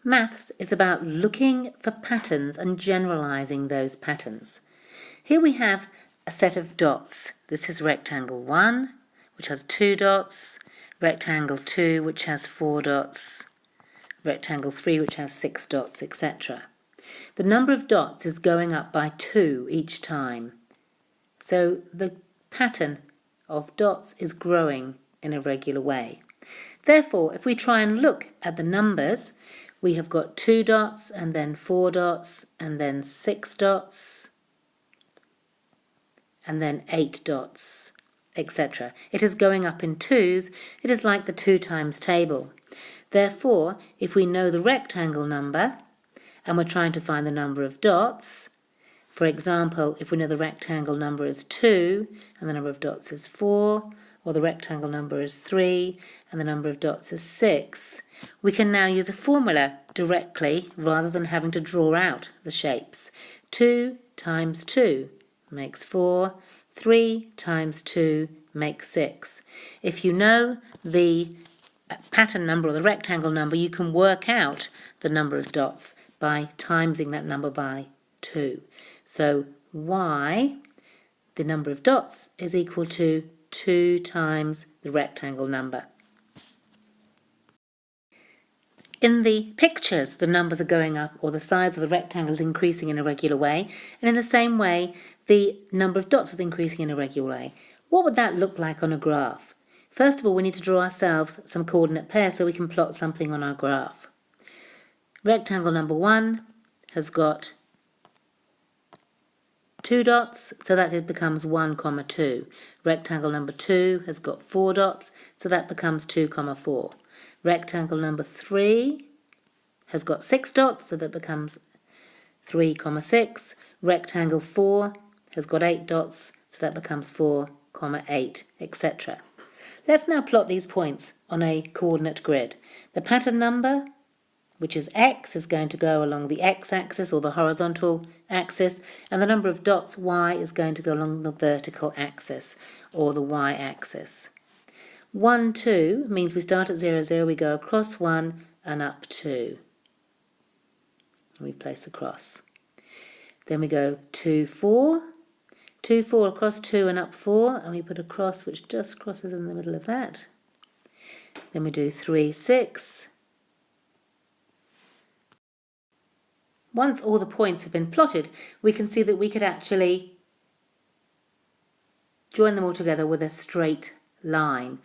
Maths is about looking for patterns and generalizing those patterns. Here we have a set of dots. This is rectangle 1, which has 2 dots, rectangle 2, which has 4 dots, rectangle 3, which has 6 dots, etc. The number of dots is going up by 2 each time. So the pattern of dots is growing in a regular way. Therefore, if we try and look at the numbers, we have got 2 dots and then 4 dots and then 6 dots and then 8 dots, etc. It is going up in twos. It is like the 2 times table. Therefore, if we know the rectangle number and we're trying to find the number of dots, for example, if we know the rectangle number is 2 and the number of dots is 4, or the rectangle number is 3 and the number of dots is 6, we can now use a formula directly rather than having to draw out the shapes. 2 times 2 makes 4, 3 times 2 makes 6. If you know the pattern number or the rectangle number, you can work out the number of dots by timesing that number by 2. So y, the number of dots, is equal to 2 times the rectangle number. In the pictures, the numbers are going up, or the size of the rectangle is increasing in a regular way, and in the same way, the number of dots is increasing in a regular way. What would that look like on a graph? First of all, we need to draw ourselves some coordinate pairs so we can plot something on our graph. Rectangle number 1 has got 2 dots, so that it becomes 1, 2. Rectangle number 2 has got 4 dots, so that becomes 2, 4. Rectangle number 3 has got 6 dots, so that becomes 3, 6. Rectangle 4 has got 8 dots, so that becomes 4, 8, etc. Let's now plot these points on a coordinate grid. The pattern number, which is x, is going to go along the x-axis or the horizontal axis, and the number of dots, y, is going to go along the vertical axis or the y-axis. 1, 2 means we start at 0, 0, we go across 1 and up 2. We place a cross. Then we go 2, 4, 2, 4 across 2 and up 4, and we put a cross which just crosses in the middle of that. Then we do 3, 6. Once all the points have been plotted, we can see that we could actually join them all together with a straight line.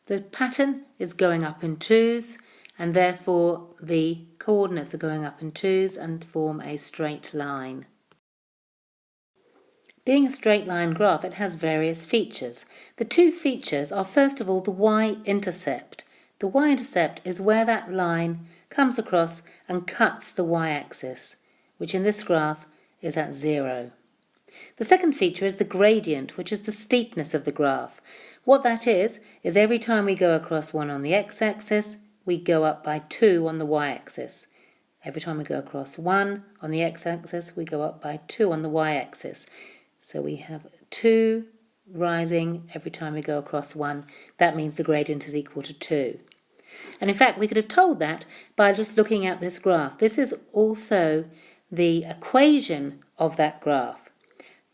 The pattern is going up in twos, and therefore the coordinates are going up in twos and form a straight line. Being a straight line graph, it has various features. The two features are, first of all, the y-intercept. The y-intercept is where that line comes across and cuts the y-axis, which in this graph is at 0. The second feature is the gradient, which is the steepness of the graph. What that is every time we go across 1 on the x-axis, we go up by 2 on the y-axis. Every time we go across 1 on the x-axis, we go up by 2 on the y-axis. So we have 2 rising every time we go across 1. That means the gradient is equal to 2. And in fact, we could have told that by just looking at this graph. This is also the equation of that graph.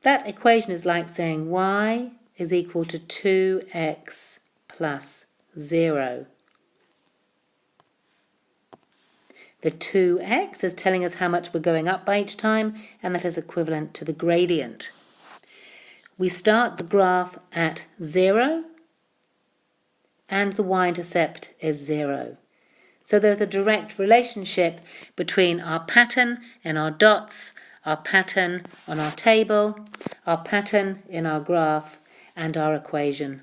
That equation is like saying y is equal to 2x plus 0. The 2x is telling us how much we're going up by each time, and that is equivalent to the gradient. We start the graph at 0, and the y-intercept is 0. So there's a direct relationship between our pattern and our dots, our pattern on our table, our pattern in our graph, and our equation